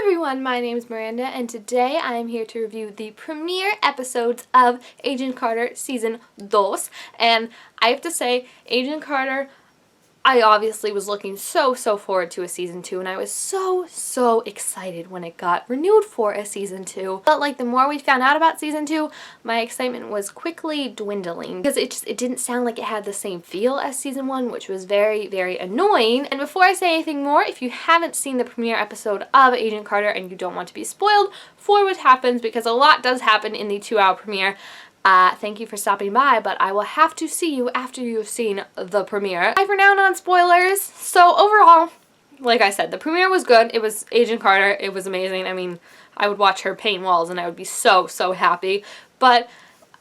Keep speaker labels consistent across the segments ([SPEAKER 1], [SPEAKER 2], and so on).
[SPEAKER 1] everyone, my name is Miranda and today I am here to review the premiere episodes of Agent Carter Season 2, and I have to say, Agent Carter, I obviously was looking so forward to a Season 2, and I was so excited when it got renewed for a Season 2. But like the more we found out about Season 2, my excitement was quickly dwindling because it didn't sound like it had the same feel as Season 1, which was very annoying. And before I say anything more, if you haven't seen the premiere episode of Agent Carter and you don't want to be spoiled for what happens, because a lot does happen in the 2-hour premiere, thank you for stopping by, but I will have to see you after you've seen the premiere. Bye for now, non-spoilers. So overall, like I said, the premiere was good. It was Agent Carter. It was amazing. I mean, I would watch her paint walls and I would be so happy. But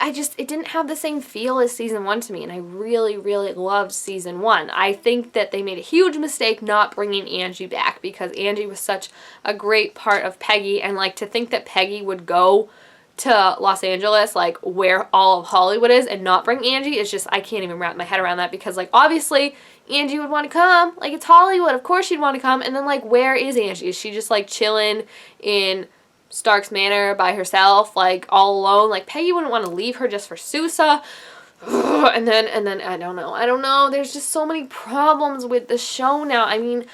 [SPEAKER 1] it didn't have the same feel as Season 1 to me, and I really loved Season 1. I think that they made a huge mistake not bringing Angie back, because Angie was such a great part of Peggy, and like to think that Peggy would go to Los Angeles, like where all of Hollywood is, and not bring Angie is just, I can't even wrap my head around that, because like obviously Angie would want to come, like it's Hollywood, of course she'd want to come, and then like where is Angie? Is she just like chilling in Stark's Manor by herself, like all alone? Like Peggy wouldn't want to leave her just for Suze. and then I don't know, there's just so many problems with the show now. I mean,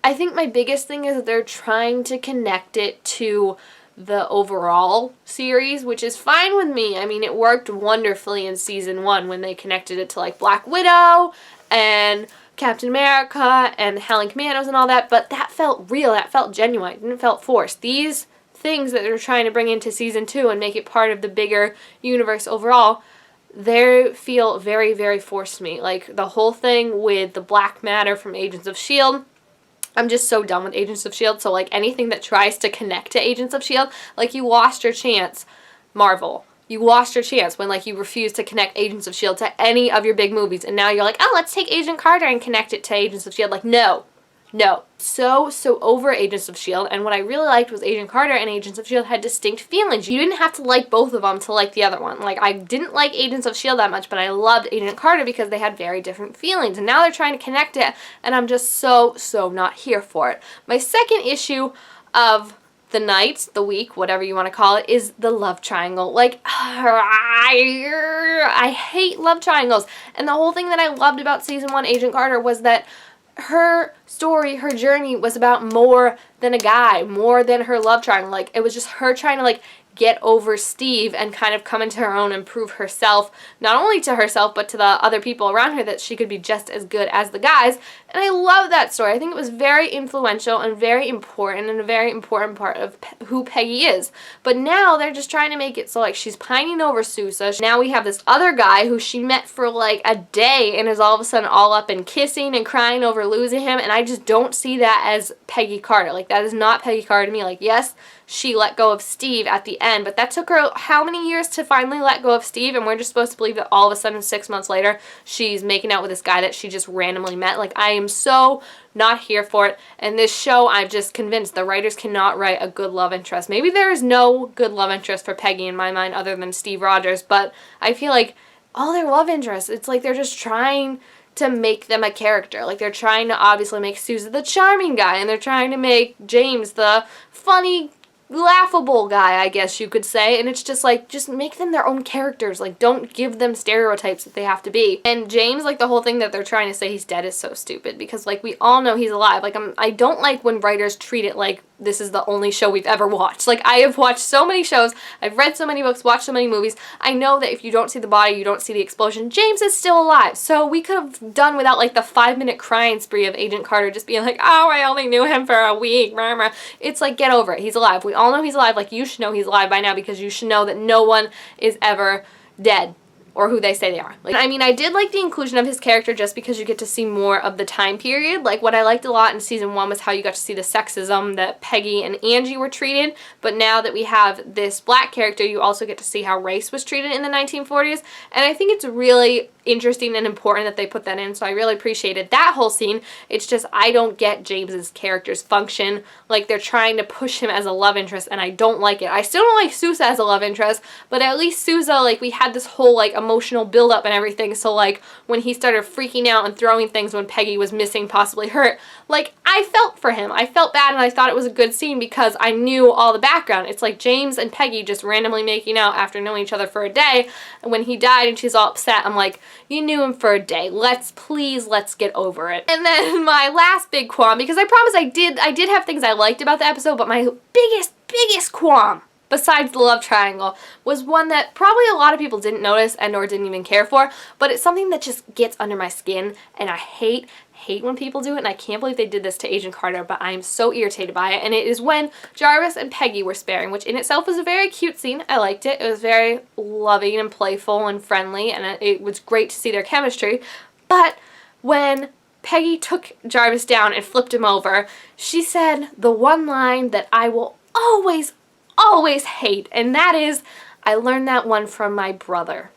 [SPEAKER 1] I think my biggest thing is that they're trying to connect it to the overall series, which is fine with me. I mean, it worked wonderfully in Season 1 when they connected it to like Black Widow and Captain America and Howling Commandos and all that, but that felt real, that felt genuine, it didn't felt forced. These things that they're trying to bring into Season 2 and make it part of the bigger universe overall, they feel very forced to me. Like the whole thing with the Black Matter from Agents of S.H.I.E.L.D., I'm just so done with Agents of S.H.I.E.L.D. So like anything that tries to connect to Agents of S.H.I.E.L.D., like you lost your chance, Marvel. You lost your chance when like you refused to connect Agents of S.H.I.E.L.D. to any of your big movies, and now you're like, oh, let's take Agent Carter and connect it to Agents of S.H.I.E.L.D. Like, no. So over Agents of S.H.I.E.L.D., and what I really liked was Agent Carter and Agents of S.H.I.E.L.D. had distinct feelings. You didn't have to like both of them to like the other one. Like, I didn't like Agents of S.H.I.E.L.D. that much, but I loved Agent Carter because they had very different feelings, and now they're trying to connect it, and I'm just so not here for it. My second issue of the night, the week, whatever you want to call it, is the love triangle. Like, I hate love triangles, and the whole thing that I loved about Season 1 Agent Carter was that her story, her journey was about more than a guy, more than her love triangle. Like, it was just her trying to like get over Steve and kind of come into her own and prove herself, not only to herself but to the other people around her, that she could be just as good as the guys. And I love that story. I think it was very influential and very important, and a very important part of who Peggy is. But now they're just trying to make it so like she's pining over Suze. Now we have this other guy who she met for like a day and is all of a sudden all up and kissing and crying over losing him, and I just don't see that as Peggy Carter. Like, that is not Peggy Carter to me. Like, yes, she let go of Steve at the end, but that took her how many years to finally let go of Steve, and we're just supposed to believe that all of a sudden 6 months later she's making out with this guy that she just randomly met. Like, I am so not here for it. And this show, I'm just convinced the writers cannot write a good love interest. Maybe there is no good love interest for Peggy in my mind other than Steve Rogers, but I feel like all their love interests, it's like they're just trying to make them a character. Like, they're trying to obviously make Suze the charming guy, and they're trying to make James the funny, laughable guy, I guess you could say, and it's just like, just make them their own characters. Like, don't give them stereotypes that they have to be. And James, like, the whole thing that they're trying to say he's dead is so stupid, because like we all know he's alive. Like, I don't like when writers treat it like this is the only show we've ever watched. Like, I have watched so many shows, I've read so many books, watched so many movies. I know that if you don't see the body, you don't see the explosion. James is still alive. So we could have done without like the 5-minute crying spree of Agent Carter just being like, oh, I only knew him for a week. It's like, get over it. He's alive. We all know he's alive. Like, you should know he's alive by now, because you should know that no one is ever dead, or who they say they are. Like, I mean, I did like the inclusion of his character just because you get to see more of the time period. Like, what I liked a lot in Season 1 was how you got to see the sexism that Peggy and Angie were treated, but now that we have this black character, you also get to see how race was treated in the 1940s, and I think it's really interesting and important that they put that in, so I really appreciated that whole scene. It's just, I don't get James's character's function. Like, they're trying to push him as a love interest, and I don't like it. I still don't like Suze as a love interest, but at least Suze, like, we had this whole, like, emotional buildup and everything. So like when he started freaking out and throwing things when Peggy was missing, possibly hurt, like I felt for him. I felt bad, and I thought it was a good scene because I knew all the background. It's like James and Peggy just randomly making out after knowing each other for a day, and when he died and she's all upset, I'm like, you knew him for a day. Let's get over it. And then my last big qualm, because I promise I did have things I liked about the episode, but my biggest qualm, besides the love triangle, was one that probably a lot of people didn't notice and or didn't even care for, but it's something that just gets under my skin, and I hate when people do it, and I can't believe they did this to Agent Carter, but I am so irritated by it. And it is when Jarvis and Peggy were sparring, which in itself was a very cute scene. I liked it. It was very loving and playful and friendly, and it was great to see their chemistry. But when Peggy took Jarvis down and flipped him over, she said the one line that I will always hate, and that is, I learned that one from my brother.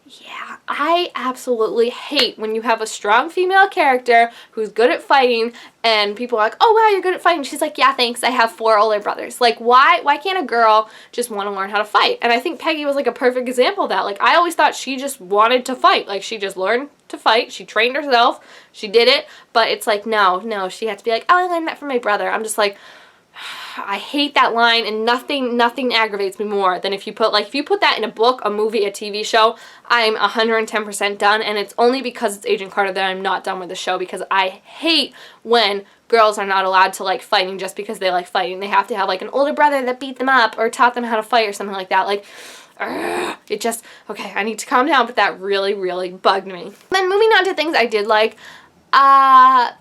[SPEAKER 1] Yeah, I absolutely hate when you have a strong female character who's good at fighting and people are like, oh wow, you're good at fighting. She's like, yeah, thanks, I have 4 older brothers. Like, why can't a girl just want to learn how to fight? And I think Peggy was like a perfect example of that. Like, I always thought she just wanted to fight. Like, she just learned to fight. She trained herself. She did it. But it's like, no, she had to be like, oh, I learned that from my brother. I'm just like, I hate that line, and nothing aggravates me more than if you put that in a book, a movie, a TV show, I'm 110% done, and it's only because it's Agent Carter that I'm not done with the show, because I hate when girls are not allowed to like fighting just because they like fighting. They have to have like an older brother that beat them up or taught them how to fight or something like that. Like, it just, okay, I need to calm down, but that really bugged me. Then moving on to things I did like,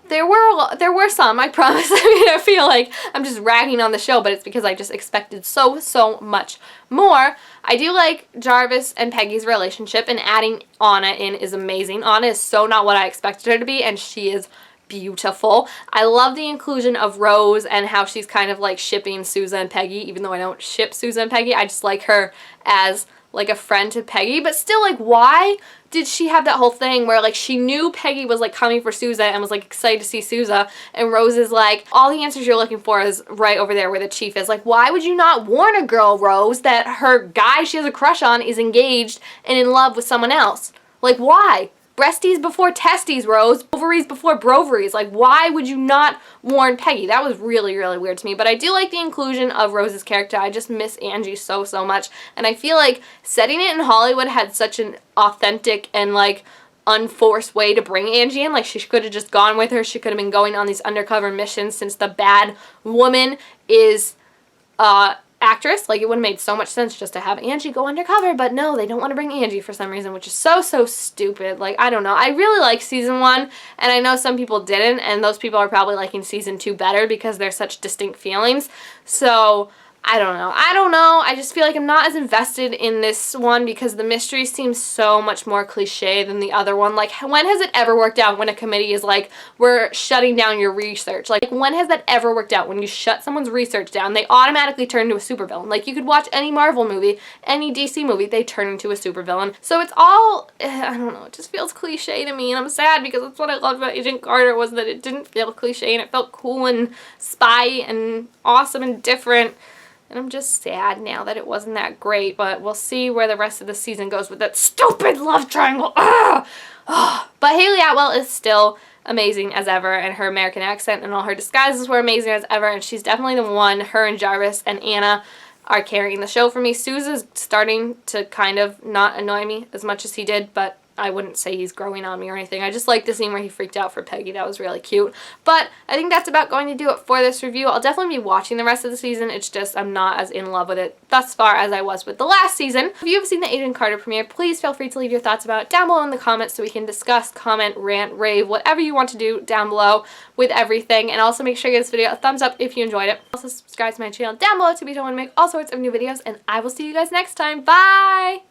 [SPEAKER 1] there were some, I promise. I mean, I feel like I'm just ragging on the show, but it's because I just expected so much more. I do like Jarvis and Peggy's relationship, and adding Anna in is amazing. Anna is so not what I expected her to be, and she is beautiful. I love the inclusion of Rose and how she's kind of like shipping Suze and Peggy, even though I don't ship Suze and Peggy. I just like her as like a friend to Peggy, but still, like, why did she have that whole thing where like she knew Peggy was like coming for Suze and was like excited to see Suze, and Rose is like, all the answers you're looking for is right over there where the chief is. Like, why would you not warn a girl, Rose, that her guy she has a crush on is engaged and in love with someone else? Like, why? Breasties before testes, Rose. Ovaries before broveries. Like, why would you not warn Peggy? That was really weird to me. But I do like the inclusion of Rose's character. I just miss Angie so much. And I feel like setting it in Hollywood had such an authentic and, like, unforced way to bring Angie in. Like, she could have just gone with her. She could have been going on these undercover missions, since the bad woman is, actress. Like, it would have made so much sense just to have Angie go undercover, but no, they don't want to bring Angie for some reason, which is so stupid. Like, I don't know. I really like season 1, and I know some people didn't, and those people are probably liking season 2 better because they're such distinct feelings. So I don't know. I just feel like I'm not as invested in this one because the mystery seems so much more cliche than the other one. Like, when has it ever worked out when a committee is like, we're shutting down your research? Like, when has that ever worked out? When you shut someone's research down, they automatically turn into a supervillain. Like, you could watch any Marvel movie, any DC movie, they turn into a supervillain. So it's all, I don't know, it just feels cliche to me, and I'm sad because that's what I loved about Agent Carter, was that it didn't feel cliche and it felt cool and spy and awesome and different. And I'm just sad now that it wasn't that great, but we'll see where the rest of the season goes with that stupid love triangle. Ugh! Ugh. But Haley Atwell is still amazing as ever, and her American accent and all her disguises were amazing as ever, and she's definitely the one. Her and Jarvis and Anna are carrying the show for me. Suze is starting to kind of not annoy me as much as he did, but I wouldn't say he's growing on me or anything. I just like the scene where he freaked out for Peggy. That was really cute. But I think that's about going to do it for this review. I'll definitely be watching the rest of the season. It's just I'm not as in love with it thus far as I was with the last season. If you have seen the Agent Carter premiere, please feel free to leave your thoughts about it down below in the comments so we can discuss, comment, rant, rave, whatever you want to do down below with everything. And also make sure you give this video a thumbs up if you enjoyed it. Also subscribe to my channel down below to be told when I make all sorts of new videos. And I will see you guys next time. Bye!